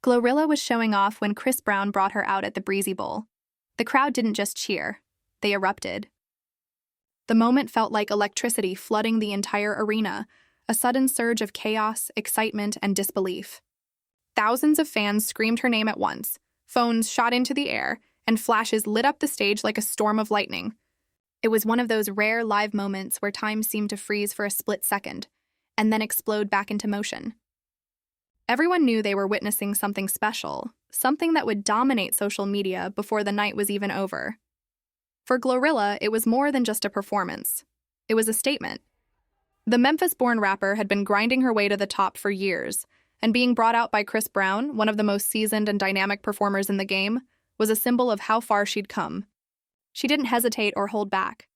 GloRilla was showing off when ChrisBrown brought her out at the BreezyBowl. The crowd didn't just cheer, they erupted. The moment felt like electricity flooding the entire arena, a sudden surge of chaos, excitement, and disbelief. Thousands of fans screamed her name at once, phones shot into the air, and flashes lit up the stage like a storm of lightning. It was one of those rare live moments where time seemed to freeze for a split second, and then explode back into motion. Everyone knew they were witnessing something special, something that would dominate social media before the night was even over. For GloRilla, it was more than just a performance. It was a statement. The Memphis-born rapper had been grinding her way to the top for years, and being brought out by ChrisBrown, one of the most seasoned and dynamic performers in the game, was a symbol of how far she'd come. She didn't hesitate or hold back.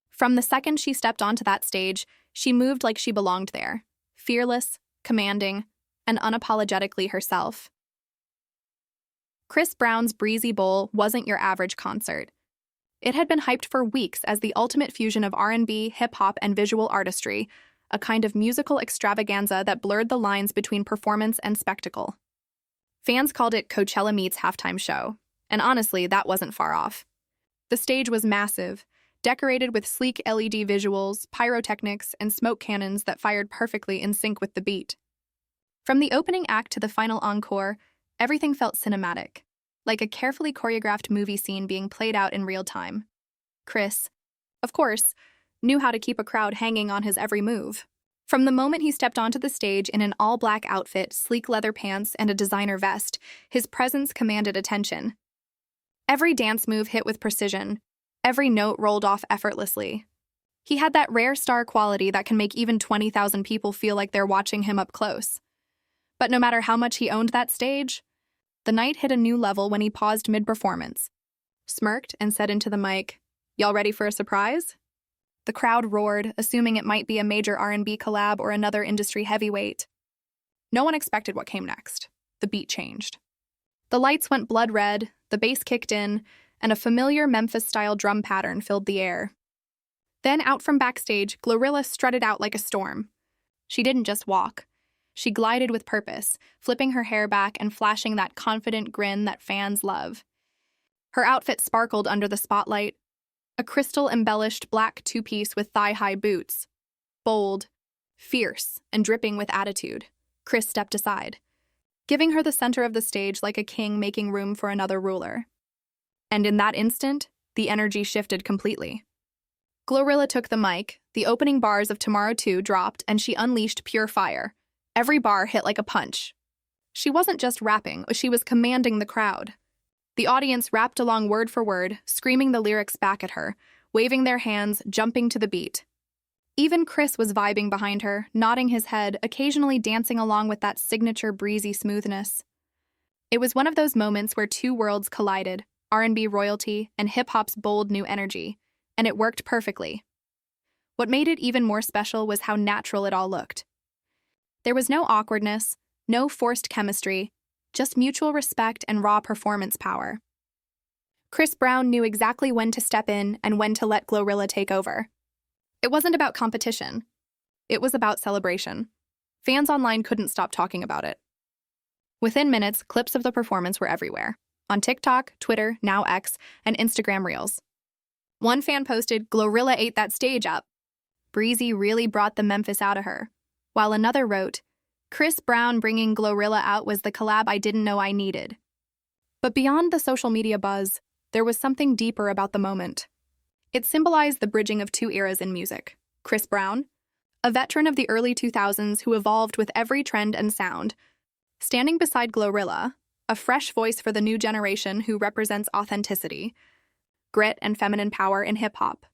From the second she stepped onto that stage, she moved like she belonged there, fearless, commanding, and unapologetically herself. ChrisBrown's BreezyBowl wasn't your average concert. It had been hyped for weeks as the ultimate fusion of R&B, hip-hop, and visual artistry, a kind of musical extravaganza that blurred the lines between performance and spectacle. Fans called it Coachella meets halftime show, and honestly, that wasn't far off. The stage was massive, decorated with sleek LED visuals, pyrotechnics, and smoke cannons that fired perfectly in sync with the beat. From the opening act to the final encore, everything felt cinematic, like a carefully choreographed movie scene being played out in real time. Chris, of course, knew how to keep a crowd hanging on his every move. From the moment he stepped onto the stage in an all-black outfit, sleek leather pants, and a designer vest, his presence commanded attention. Every dance move hit with precision, every note rolled off effortlessly. He had that rare star quality that can make even 20,000 people feel like they're watching him up close. But no matter how much he owned that stage, the night hit a new level when he paused mid-performance, smirked, and said into the mic, "Y'all ready for a surprise?" The crowd roared, assuming it might be a major R&B collab or another industry heavyweight. No one expected what came next. The beat changed. The lights went blood red, the bass kicked in, and a familiar Memphis-style drum pattern filled the air. Then out from backstage, GloRilla strutted out like a storm. She didn't just walk. She glided with purpose, flipping her hair back and flashing that confident grin that fans love. Her outfit sparkled under the spotlight, a crystal-embellished black two-piece with thigh-high boots. Bold, fierce, and dripping with attitude, Chris stepped aside, giving her the center of the stage like a king making room for another ruler. And in that instant, the energy shifted completely. GloRilla took the mic, the opening bars of Tomorrow 2 dropped, and she unleashed pure fire. Every bar hit like a punch. She wasn't just rapping, she was commanding the crowd. The audience rapped along word for word, screaming the lyrics back at her, waving their hands, jumping to the beat. Even Chris was vibing behind her, nodding his head, occasionally dancing along with that signature breezy smoothness. It was one of those moments where two worlds collided, R&B royalty and hip-hop's bold new energy, and it worked perfectly. What made it even more special was how natural it all looked. There was no awkwardness, no forced chemistry, just mutual respect and raw performance power. ChrisBrown knew exactly when to step in and when to let GloRilla take over. It wasn't about competition. It was about celebration. Fans online couldn't stop talking about it. Within minutes, clips of the performance were everywhere, on TikTok, Twitter, now X, and Instagram Reels. One fan posted, "GloRilla ate that stage up. Breezy really brought the Memphis out of her," while another wrote, "ChrisBrown bringing GloRilla out was the collab I didn't know I needed." But beyond the social media buzz, there was something deeper about the moment. It symbolized the bridging of two eras in music. ChrisBrown, a veteran of the early 2000s who evolved with every trend and sound, standing beside GloRilla, a fresh voice for the new generation who represents authenticity, grit, and feminine power in hip-hop.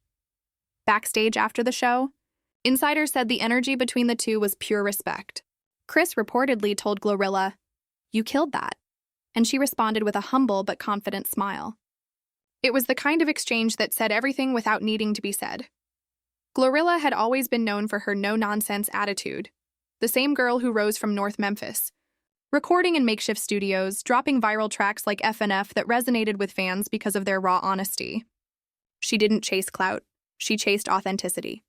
Backstage after the show, insiders said the energy between the two was pure respect. Chris reportedly told GloRilla, "You killed that," and she responded with a humble but confident smile. It was the kind of exchange that said everything without needing to be said. GloRilla had always been known for her no-nonsense attitude, the same girl who rose from North Memphis, recording in makeshift studios, dropping viral tracks like FNF that resonated with fans because of their raw honesty. She didn't chase clout, she chased authenticity.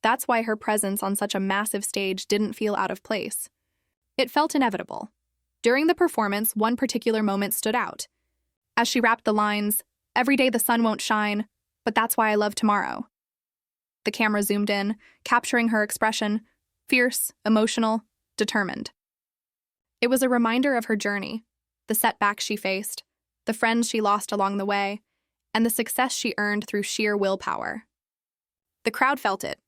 That's why her presence on such a massive stage didn't feel out of place. It felt inevitable. During the performance, one particular moment stood out. As she rapped the lines, "Every day the sun won't shine, but that's why I love tomorrow." The camera zoomed in, capturing her expression, fierce, emotional, determined. It was a reminder of her journey, the setbacks she faced, the friends she lost along the way, and the success she earned through sheer willpower. The crowd felt it.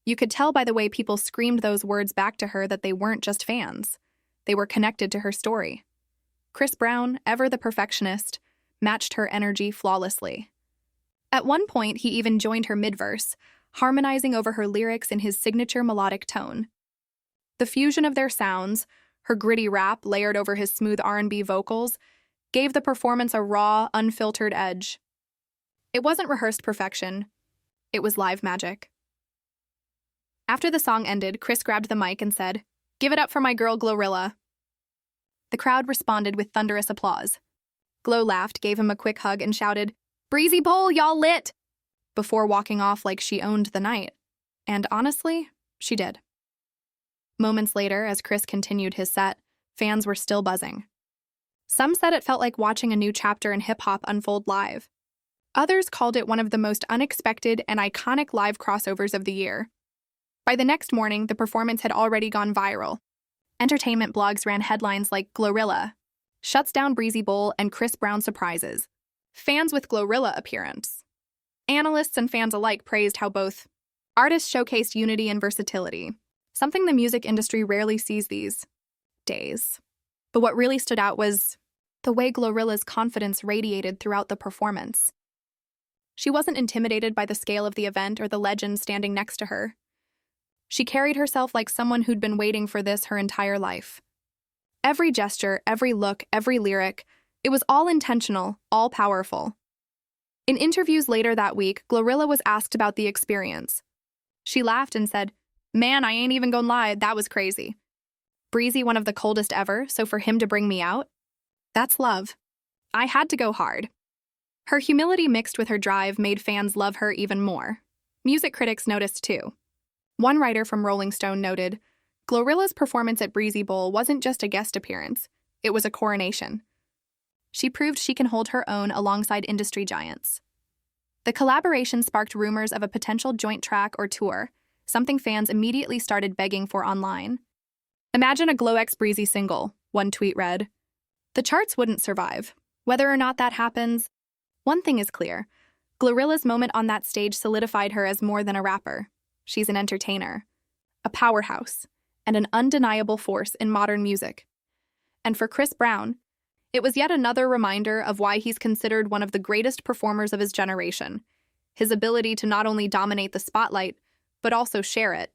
You could tell by the way people screamed those words back to her that they weren't just fans. They were connected to her story. ChrisBrown, ever the perfectionist, matched her energy flawlessly. At one point, he even joined her mid-verse, harmonizing over her lyrics in his signature melodic tone. The fusion of their sounds, her gritty rap layered over his smooth R&B vocals, gave the performance a raw, unfiltered edge. It wasn't rehearsed perfection. It was live magic. After the song ended, Chris grabbed the mic and said, "Give it up for my girl GloRilla." The crowd responded with thunderous applause. Glo laughed, gave him a quick hug, and shouted, "BreezyBowl, y'all lit!" before walking off like she owned the night. And honestly, she did. Moments later, as Chris continued his set, fans were still buzzing. Some said it felt like watching a new chapter in hip-hop unfold live. Others called it one of the most unexpected and iconic live crossovers of the year. By the next morning, the performance had already gone viral. Entertainment blogs ran headlines like "GloRilla shuts down BreezyBowl and ChrisBrown surprises. Fans with GloRilla appearance." Analysts and fans alike praised how both artists showcased unity and versatility, something the music industry rarely sees these days. But what really stood out was the way GloRilla's confidence radiated throughout the performance. She wasn't intimidated by the scale of the event or the legend standing next to her. She carried herself like someone who'd been waiting for this her entire life. Every gesture, every look, every lyric, it was all intentional, all powerful. In interviews later that week, GloRilla was asked about the experience. She laughed and said, "Man, I ain't even gonna lie, that was crazy. Breezy, one of the coldest ever, so for him to bring me out? That's love. I had to go hard." Her humility mixed with her drive made fans love her even more. Music critics noticed too. One writer from Rolling Stone noted, "GloRilla's performance at BreezyBowl wasn't just a guest appearance, it was a coronation. She proved she can hold her own alongside industry giants." The collaboration sparked rumors of a potential joint track or tour, something fans immediately started begging for online. "Imagine a Glo x Breezy single," one tweet read. The charts wouldn't survive. Whether or not that happens, one thing is clear. GloRilla's moment on that stage solidified her as more than a rapper. She's an entertainer, a powerhouse, and an undeniable force in modern music. And for ChrisBrown, it was yet another reminder of why he's considered one of the greatest performers of his generation. His ability to not only dominate the spotlight, but also share it,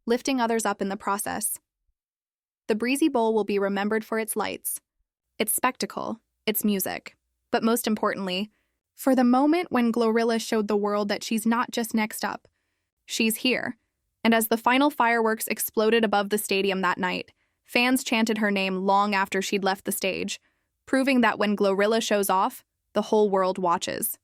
lifting others up in the process. The BreezyBowl will be remembered for its lights, its spectacle, its music, but most importantly, for the moment when GloRilla showed the world that she's not just next up, she's here. And as the final fireworks exploded above the stadium that night, fans chanted her name long after she'd left the stage, proving that when GloRilla shows off, the whole world watches.